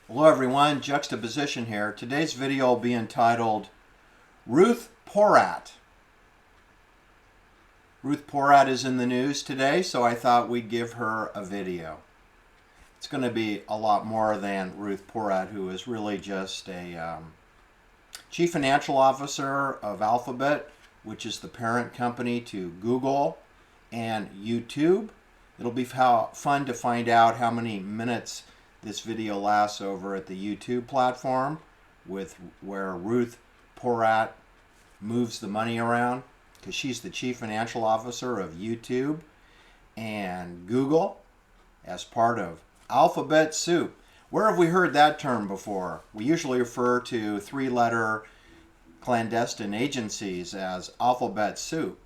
Hello everyone, Juxtaposition here. Today's video will be entitled Ruth Porat. Ruth Porat is in the news today, so I thought we'd give her a video. It's going to be a lot more than Ruth Porat, who is really just a chief financial officer of Alphabet, which is the parent company to Google and YouTube. It'll be fun to find out how many minutes this video lasts over at the YouTube platform, where Ruth Porat moves the money around, because she's the chief financial officer of YouTube and Google as part of Alphabet Soup. Where have we heard that term before? We usually refer to three-letter clandestine agencies as Alphabet Soup.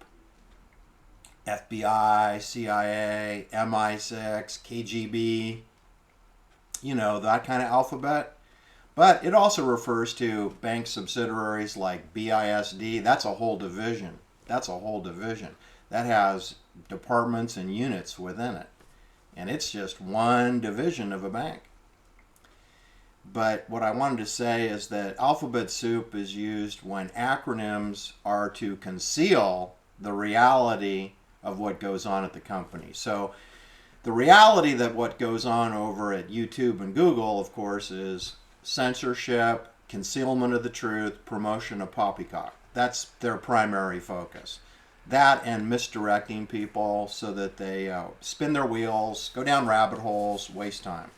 FBI, CIA, MI6, KGB, you know, that kind of alphabet. But it also refers to bank subsidiaries like BISD. That's a whole division. That's a whole division. That has departments and units within it. And it's just one division of a bank. But what I wanted to say is that Alphabet Soup is used when acronyms are to conceal the reality of what goes on at the company. So the reality that what goes on over at YouTube and Google, of course, is censorship, concealment of the truth, promotion of poppycock. That's their primary focus. That and misdirecting people so that they spin their wheels, go down rabbit holes, waste time.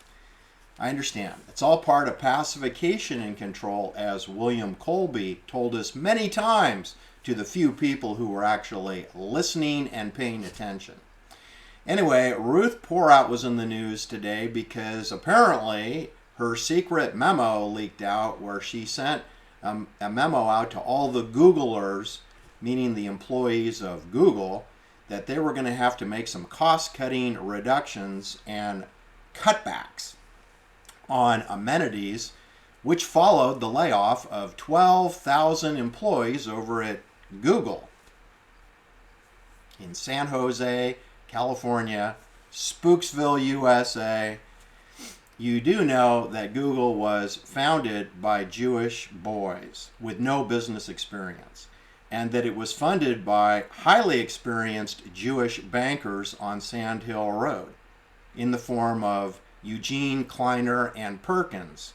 I understand. It's all part of pacification and control, as William Colby told us many times to the few people who were actually listening and paying attention. Anyway, Ruth Porat was in the news today because apparently her secret memo leaked out, where she sent a memo out to all the Googlers, meaning the employees of Google, that they were going to have to make some cost-cutting reductions and cutbacks on amenities, which followed the layoff of 12,000 employees over at Google in San Jose, California, Spooksville, USA. You do know that Google was founded by Jewish boys with no business experience, and that it was funded by highly experienced Jewish bankers on Sand Hill Road in the form of Eugene Kleiner and Perkins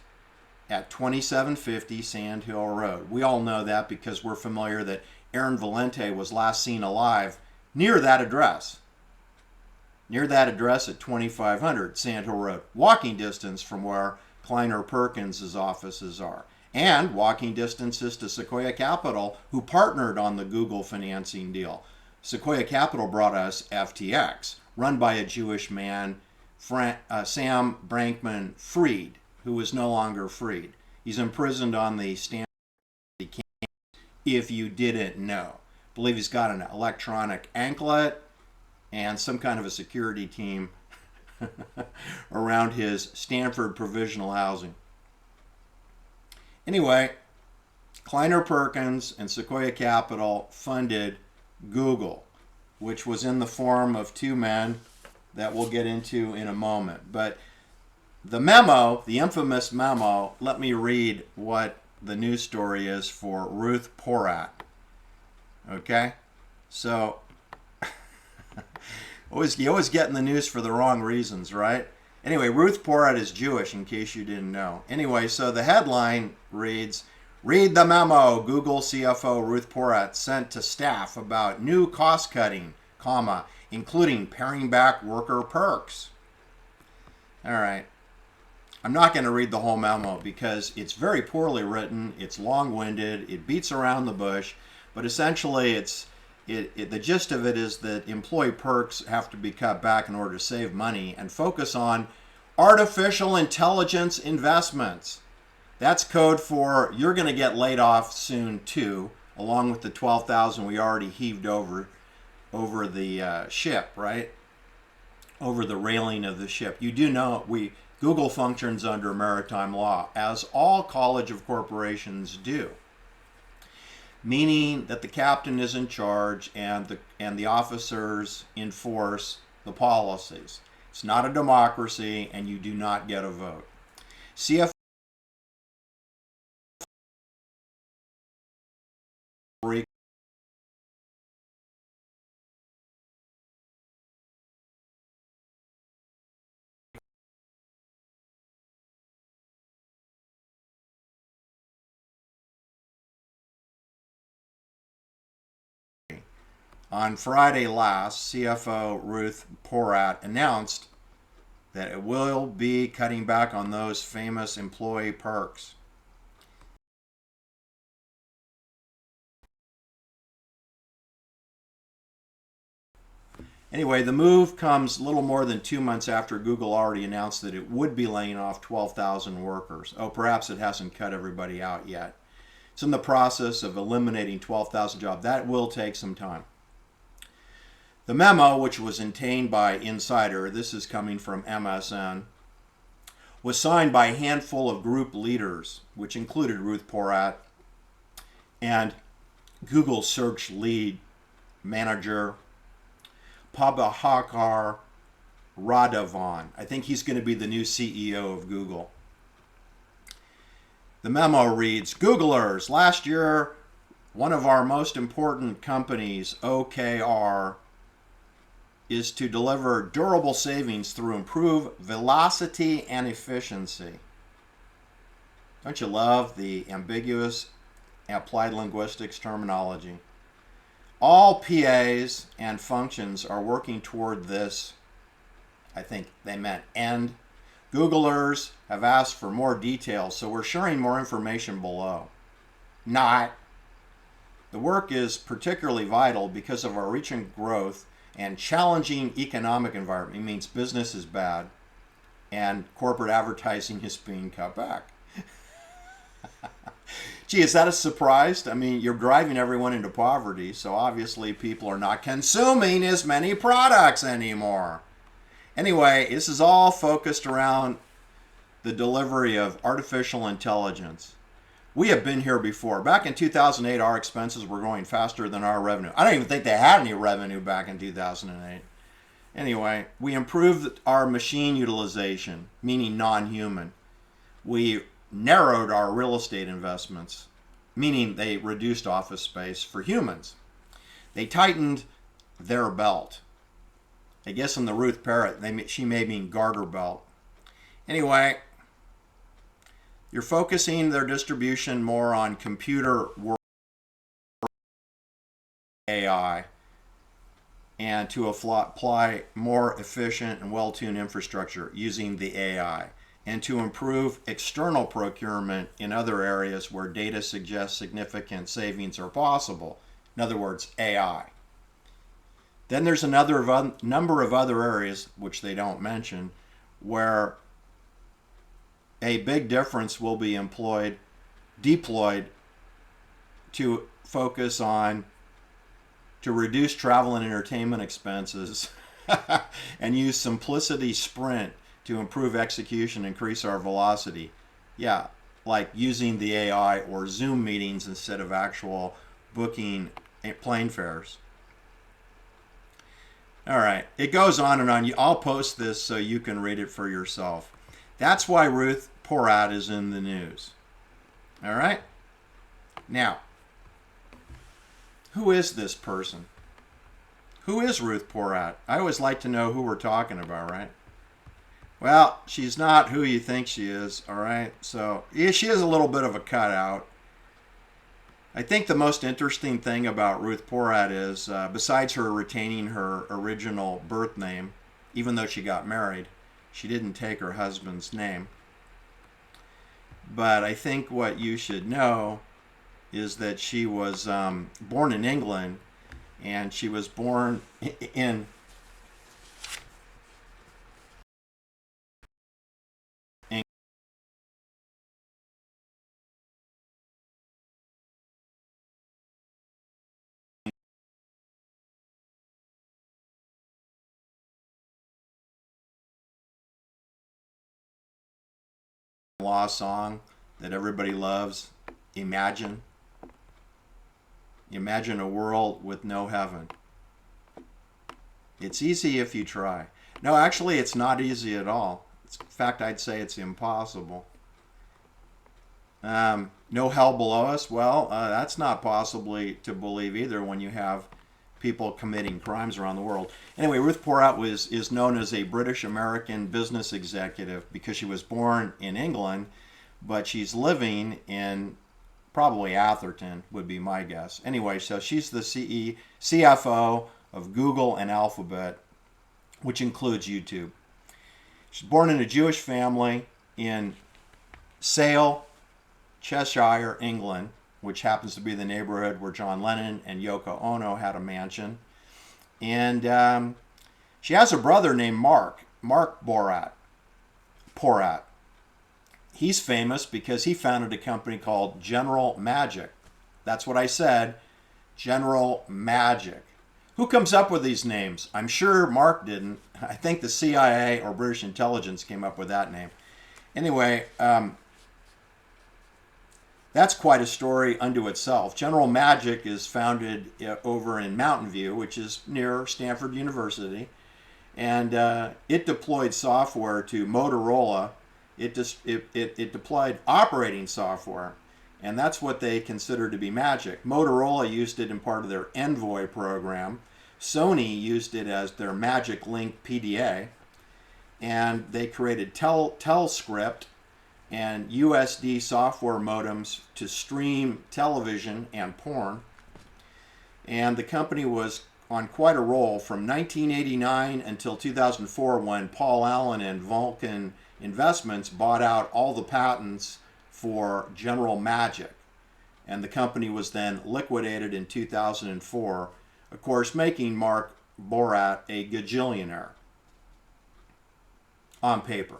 at 2750 Sand Hill Road. We all know that because we're familiar that Aaron Valente was last seen alive near that address. Near that address at 2500 Sand Hill Road, walking distance from where Kleiner Perkins' offices are, and walking distances to Sequoia Capital, who partnered on the Google financing deal. Sequoia Capital brought us FTX, run by a Jewish man, Sam Bankman-Fried, who is no longer freed. He's imprisoned on the Stanford campus, if you didn't know. I believe he's got an electronic anklet and some kind of a security team around his Stanford provisional housing. Anyway, Kleiner Perkins and Sequoia Capital funded Google, which was in the form of two men that we'll get into in a moment. But the memo, the infamous memo, let me read what the news story is for Ruth Porat. Okay? So you always get in the news for the wrong reasons, right? Anyway, Ruth Porat is Jewish, in case you didn't know. Anyway, so the headline reads, "Read the memo Google CFO Ruth Porat sent to staff about new cost-cutting, comma, including paring back worker perks." All right. I'm not going to read the whole memo because it's very poorly written, it's long-winded, it beats around the bush, but essentially the gist of it is that employee perks have to be cut back in order to save money and focus on artificial intelligence investments. That's code for you're going to get laid off soon too, along with the 12,000 we already heaved over the ship, right? Over the railing of the ship. You do know Google functions under maritime law, as all College of Corporations do, meaning that the captain is in charge and the officers enforce the policies. It's not a democracy, and you do not get a vote. CFO On Friday last, CFO Ruth Porat announced that it will be cutting back on those famous employee perks. Anyway, the move comes a little more than 2 months after Google already announced that it would be laying off 12,000 workers. Oh, perhaps it hasn't cut everybody out yet. It's in the process of eliminating 12,000 jobs. That will take some time. The memo, which was obtained by Insider, this is coming from MSN, was signed by a handful of group leaders, which included Ruth Porat and Google search lead manager Prabhakar Radhavan. I think he's going to be the new CEO of Google. The memo reads, Googlers, last year, one of our most important companies, OKR, is to deliver durable savings through improved velocity and efficiency. Don't you love the ambiguous applied linguistics terminology? All PAs and functions are working toward this. I think they meant end. Googlers have asked for more details, so we're sharing more information below. Not. The work is particularly vital because of our recent growth and challenging economic environment. It means business is bad and corporate advertising is being cut back. Gee, is that a surprise? I mean, you're driving everyone into poverty, so obviously people are not consuming as many products anymore. Anyway, this is all focused around the delivery of artificial intelligence. We have been here before. Back in 2008, our expenses were growing faster than our revenue. I don't even think they had any revenue back in 2008. Anyway, we improved our machine utilization, meaning non-human. We narrowed our real estate investments, meaning they reduced office space for humans. They tightened their belt. I guess in the Ruth Porat, she may mean garter belt. Anyway, you're focusing their distribution more on computer work AI and to apply more efficient and well-tuned infrastructure using the AI, and to improve external procurement in other areas where data suggests significant savings are possible. In other words, AI. Then there's number of other areas, which they don't mention, where a big difference will be deployed to focus on to reduce travel and entertainment expenses and use Simplicity Sprint to improve execution, increase our velocity. Yeah, like using the AI or Zoom meetings instead of actual booking plane fares. All right, it goes on and on. I'll post this so you can read it for yourself. That's why Ruth Porat is in the news. All right? Now, who is this person? Who is Ruth Porat? I always like to know who we're talking about, right? Well, she's not who you think she is, all right? So, yeah, she is a little bit of a cutout. I think the most interesting thing about Ruth Porat is, besides her retaining her original birth name, even though she got married, she didn't take her husband's name. But I think what you should know is that she was born in England, and she was born in law song that everybody loves, Imagine. Imagine a world with no heaven. It's easy if you try. No, actually, it's not easy at all. In fact, I'd say it's impossible. No hell below us? Well, that's not possibly to believe either when you have people committing crimes around the world. Anyway, Ruth Porat is known as a British-American business executive because she was born in England, but she's living in Probably Atherton would be my guess. Anyway, so she's the CFO of Google and Alphabet, which includes YouTube. She's born in a Jewish family in Sale, Cheshire, England, which happens to be the neighborhood where John Lennon and Yoko Ono had a mansion. And she has a brother named Mark Porat. He's famous because he founded a company called General Magic. That's what I said, General Magic. Who comes up with these names? I'm sure Mark didn't. I think the CIA or British intelligence came up with that name. Anyway, that's quite a story unto itself. General Magic is founded over in Mountain View, which is near Stanford University. And it deployed software to Motorola. It deployed operating software, and that's what they consider to be magic. Motorola used it in part of their Envoy program. Sony used it as their Magic Link PDA, and they created TelScript and USD software modems to stream television and porn. And the company was on quite a roll from 1989 until 2004, when Paul Allen and Vulcan Investments bought out all the patents for General Magic, and the company was then liquidated in 2004, of course making Mark Porat a gajillionaire on paper,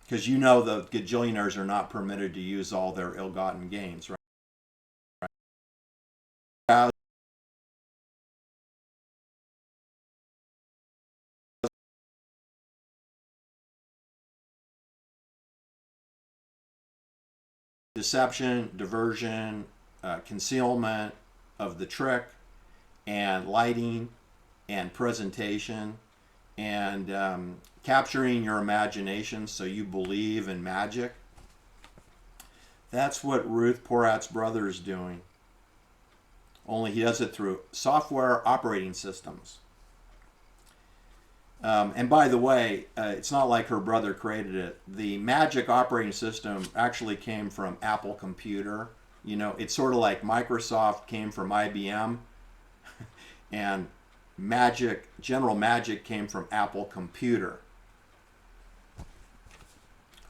because you know the gajillionaires are not permitted to use all their ill-gotten gains, right? Deception, diversion, concealment of the trick, and lighting, and presentation, and capturing your imagination so you believe in magic. That's what Ruth Porat's brother is doing. Only he does it through software operating systems. And by the way, it's not like her brother created it. The Magic operating system actually came from Apple Computer. You know, it's sort of like Microsoft came from IBM, and General Magic came from Apple Computer,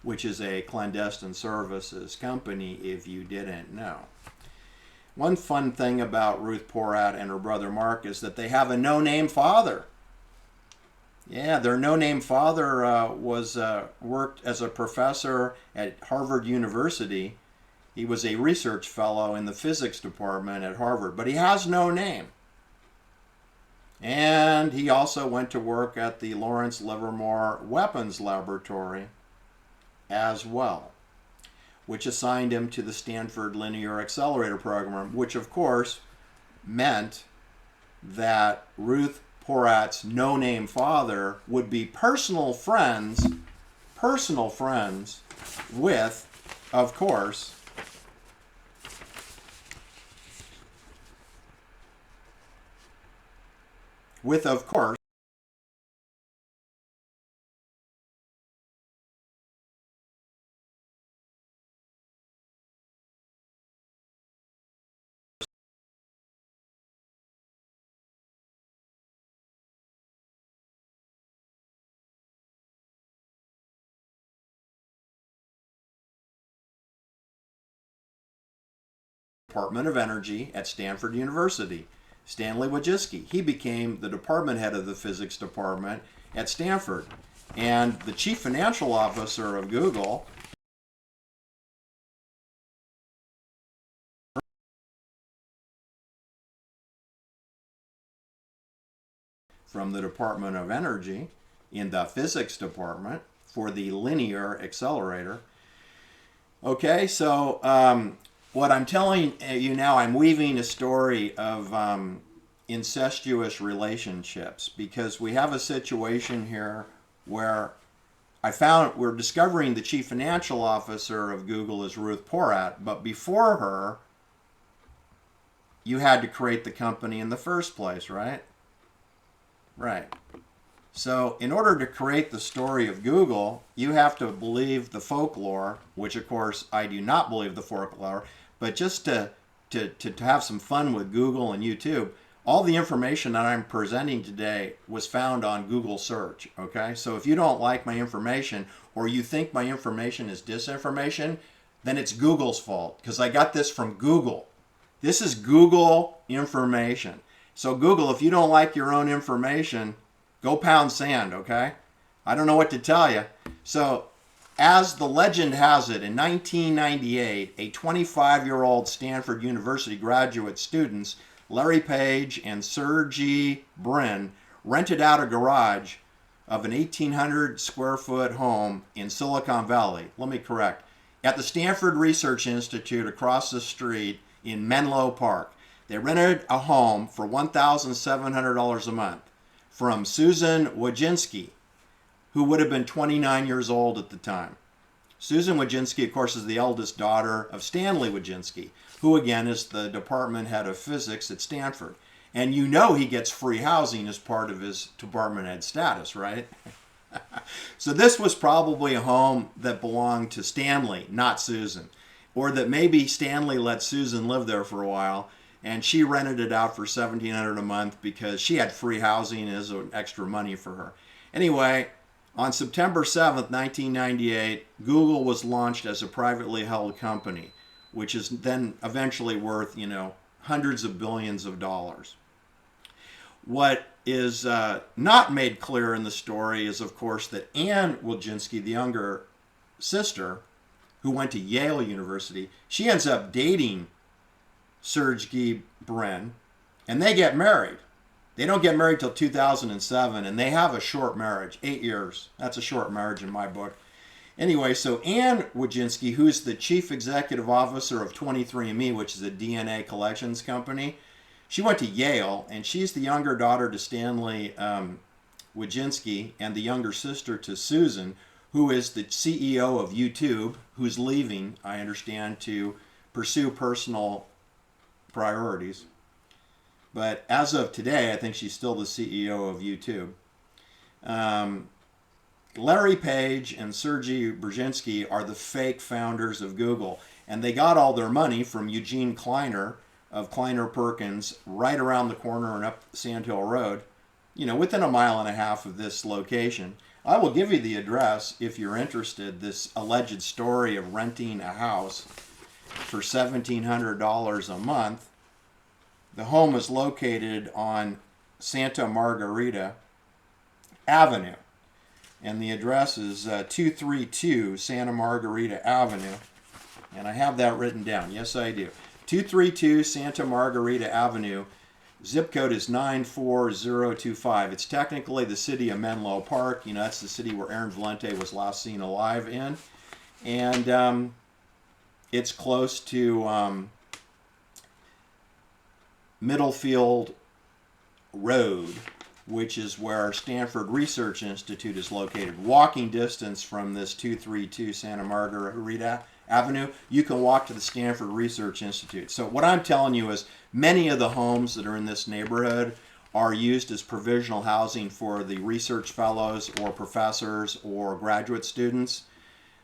which is a clandestine services company, if you didn't know. One fun thing about Ruth Porat and her brother Mark is that they have a no-name father. Yeah, their no-name father worked as a professor at Harvard University. He was a research fellow in the physics department at Harvard, but he has no name. And he also went to work at the Lawrence Livermore Weapons Laboratory as well, which assigned him to the Stanford Linear Accelerator Program, which of course meant that Ruth Porat's no-name father would be personal friends with, of course, Department of Energy at Stanford University. Stanley Wojcicki, he became the department head of the physics department at Stanford. And the chief financial officer of Google, from the Department of Energy in the physics department for the linear accelerator. Okay, so what I'm telling you now, I'm weaving a story of incestuous relationships, because we have a situation here where we're discovering the chief financial officer of Google is Ruth Porat, but before her, you had to create the company in the first place, right? Right. So in order to create the story of Google, you have to believe the folklore, which of course I do not believe the folklore, But just to have some fun with Google and YouTube, all the information that I'm presenting today was found on Google search, okay? So if you don't like my information or you think my information is disinformation, then it's Google's fault because I got this from Google. This is Google information. So Google, if you don't like your own information, go pound sand, okay? I don't know what to tell you. So as the legend has it, in 1998, a 25-year-old Stanford University graduate students, Larry Page and Sergey Brin, rented out a garage of an 1,800 square foot home in Silicon Valley. Let me correct. At the Stanford Research Institute across the street in Menlo Park. They rented a home for $1,700 a month from Susan Wojcinski, who would have been 29 years old at the time. Susan Wojcinski, of course, is the eldest daughter of Stanley Wojcinski, who again is the department head of physics at Stanford. And you know he gets free housing as part of his department head status, right? So this was probably a home that belonged to Stanley, not Susan. Or that maybe Stanley let Susan live there for a while and she rented it out for $1,700 a month because she had free housing as extra money for her. Anyway, on September 7th, 1998, Google was launched as a privately held company, which is then eventually worth, hundreds of billions of dollars. What is not made clear in the story is, of course, that Anne Wojcinski, the younger sister, who went to Yale University, she ends up dating Sergey Brin, and they get married. They don't get married till 2007, and they have a short marriage, 8 years. That's a short marriage in my book. Anyway, so Anne Wojcinski, who's the chief executive officer of 23andMe, which is a DNA collections company, she went to Yale, and she's the younger daughter to Stanley Wojcinski and the younger sister to Susan, who is the CEO of YouTube, who's leaving, I understand, to pursue personal priorities. But as of today, I think she's still the CEO of YouTube. Larry Page and Sergey Brzezinski are the fake founders of Google, and they got all their money from Eugene Kleiner of Kleiner Perkins right around the corner and up Sand Hill Road, within 1.5 miles of this location. I will give you the address if you're interested. This alleged story of renting a house for $1,700 a month. The home is located on Santa Margarita Avenue, and the address is 232 Santa Margarita Avenue, and I have that written down. Yes, I do. 232 Santa Margarita Avenue. Zip code is 94025. It's technically the city of Menlo Park. That's the city where Aaron Valente was last seen alive in. And it's close to Middlefield Road, which is where Stanford Research Institute is located. Walking distance from this 232 Santa Margarita Avenue, you can walk to the Stanford Research Institute. So what I'm telling you is many of the homes that are in this neighborhood are used as provisional housing for the research fellows or professors or graduate students.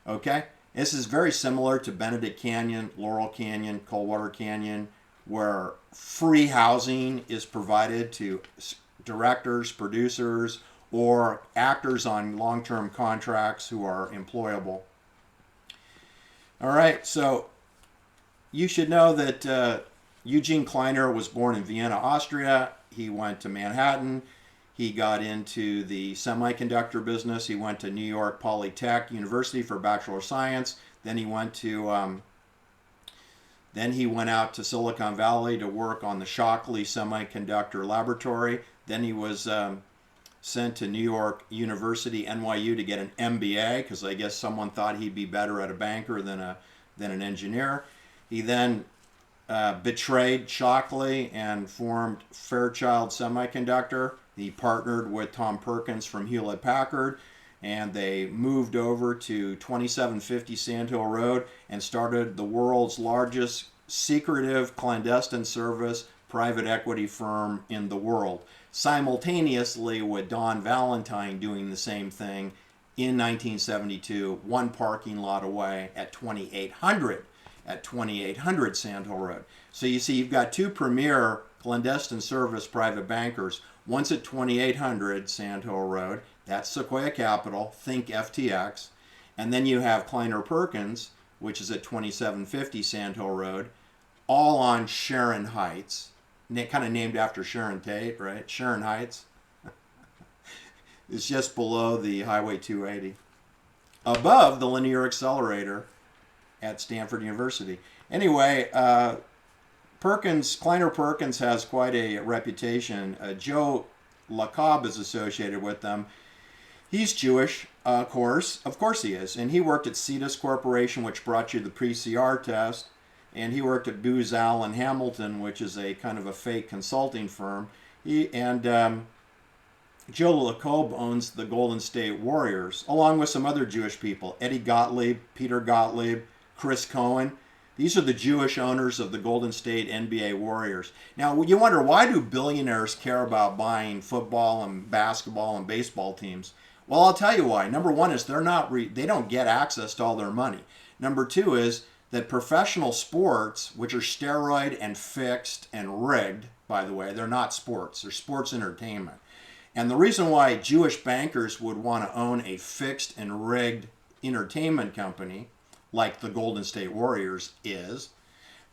Okay? This is very similar to Benedict Canyon, Laurel Canyon, Coldwater Canyon, where free housing is provided to directors, producers, or actors on long-term contracts who are employable. All right, so you should know that Eugene Kleiner was born in Vienna, Austria. He went to Manhattan. He got into the semiconductor business. He went to New York Polytech University for Bachelor of Science. Then he went out to Silicon Valley to work on the Shockley Semiconductor Laboratory. Then he was sent to New York University, NYU, to get an MBA because I guess someone thought he'd be better at a banker than an engineer. He then betrayed Shockley and formed Fairchild Semiconductor. He partnered with Tom Perkins from Hewlett Packard, and they moved over to 2750 Sand Hill Road and started the world's largest secretive clandestine service private equity firm in the world, simultaneously with Don Valentine doing the same thing in 1972, one parking lot away at 2800 at 2800 Sand Hill Road. So you see, you've got two premier clandestine service private bankers. One's at 2800 Sand Hill Road. That's Sequoia Capital. Think FTX. And then you have Kleiner Perkins, which is at 2750 Sand Hill Road, all on Sharon Heights. Kind of named after Sharon Tate, right? Sharon Heights. It's just below the Highway 280. Above the linear accelerator at Stanford University. Anyway, Kleiner Perkins has quite a reputation. Joe LaCobb is associated with them. He's Jewish, of course he is. And he worked at Cetus Corporation, which brought you the PCR test. And he worked at Booz Allen Hamilton, which is a kind of a fake consulting firm. Joe LaCobb owns the Golden State Warriors, along with some other Jewish people. Eddie Gottlieb, Peter Gottlieb, Chris Cohen. These are the Jewish owners of the Golden State NBA Warriors. Now, you wonder, why do billionaires care about buying football and basketball and baseball teams? Well, I'll tell you why. Number one is they don't get access to all their money. Number two is that professional sports, which are steroid and fixed and rigged, by the way, they're not sports. They're sports entertainment. And the reason why Jewish bankers would want to own a fixed and rigged entertainment company like the Golden State Warriors is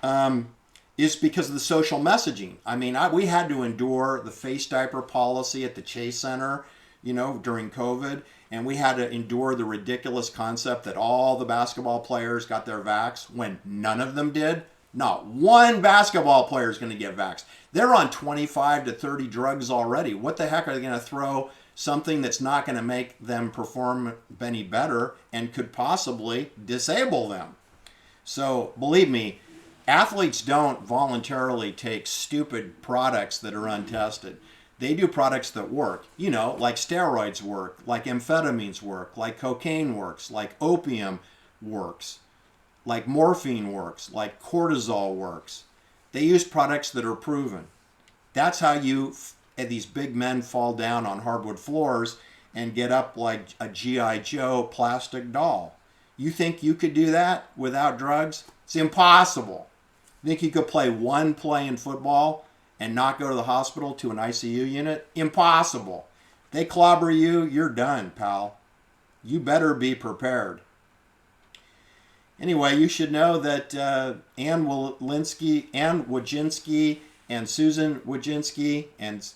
because of the social messaging. I mean, we had to endure the face diaper policy at the Chase Center, during COVID, and we had to endure the ridiculous concept that all the basketball players got their vax when none of them did. Not one basketball player is going to get vaxxed. They're on 25 to 30 drugs already. What the heck are they going to throw something that's not going to make them perform any better and could possibly disable them? So believe me, athletes don't voluntarily take stupid products that are untested. They do products that work, like steroids work, like amphetamines work, like cocaine works, like opium works, like morphine works, like cortisol works. They use products that are proven. That's how these big men fall down on hardwood floors and get up like a G.I. Joe plastic doll. You think you could do that without drugs? It's impossible. You think you could play one play in football and not go to the hospital to an ICU unit? Impossible. They clobber you, you're done, pal. You better be prepared. Anyway, you should know that Ann Wojcinski and Susan Wojcinski and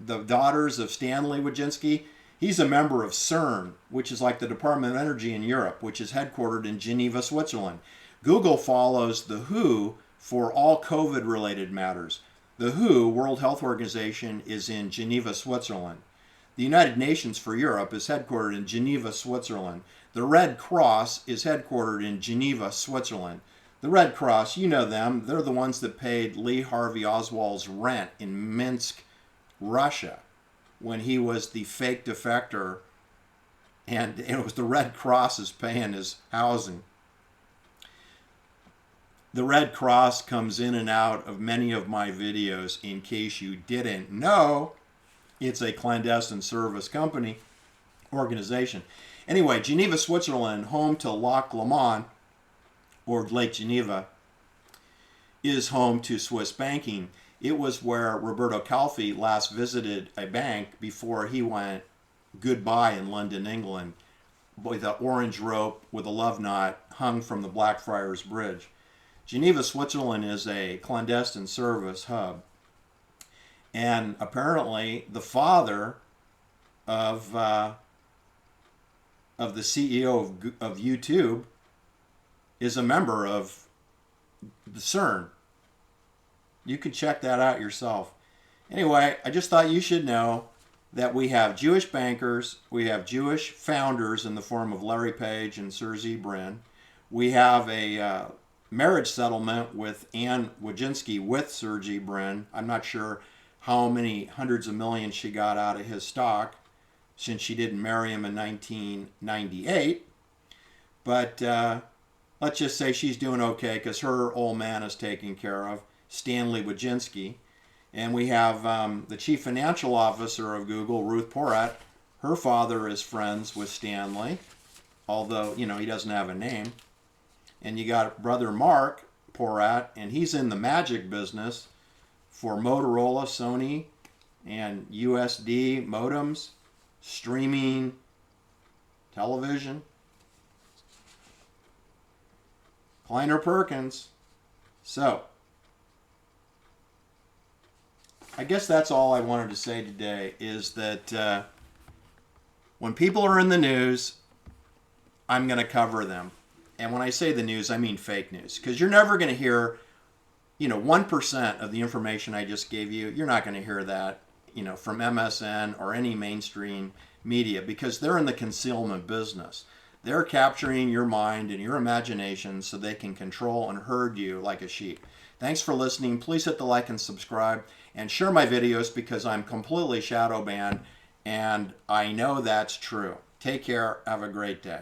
the daughters of Stanley Wojcinski, he's a member of CERN, which is like the Department of Energy in Europe, which is headquartered in Geneva, Switzerland. Google follows the WHO for all COVID-related matters. The WHO, World Health Organization, is in Geneva, Switzerland. The United Nations for Europe is headquartered in Geneva, Switzerland. The Red Cross is headquartered in Geneva, Switzerland. The Red Cross, you know them. They're the ones that paid Lee Harvey Oswald's rent in Minsk, Russia, when he was the fake defector, and it was the Red Cross is paying his housing. The Red Cross comes in and out of many of my videos. In case you didn't know, it's a clandestine service company organization. Anyway, Geneva, Switzerland, home to Lac Léman, or Lake Geneva, is home to Swiss banking. It was where Roberto Calfi last visited a bank before he went goodbye in London, England, with an orange rope with a love knot hung from the Blackfriars Bridge. Geneva, Switzerland is a clandestine service hub. And apparently the father of the CEO of YouTube is a member of the CERN. You can check that out yourself. Anyway, I just thought you should know that we have Jewish bankers, we have Jewish founders in the form of Larry Page and Sergey Brin. We have a marriage settlement with Ann Wojcinski with Sergey Brin. I'm not sure how many hundreds of millions she got out of his stock since she didn't marry him in 1998. But let's just say she's doing okay because her old man is taken care of, Stanley Wojcinski. And we have the chief financial officer of Google, Ruth Porat. Her father is friends with Stanley, although, he doesn't have a name. And you got brother Mark Porat, and he's in the magic business for Motorola, Sony, and USD modems, streaming, television. Kleiner Perkins. So, I guess that's all I wanted to say today, is that when people are in the news, I'm going to cover them. And when I say the news, I mean fake news. Because you're never going to hear, 1% of the information I just gave you. You're not going to hear that, from MSN or any mainstream media, because they're in the concealment business. They're capturing your mind and your imagination so they can control and herd you like a sheep. Thanks for listening. Please hit the like and subscribe and share my videos, because I'm completely shadow banned, and I know that's true. Take care. Have a great day.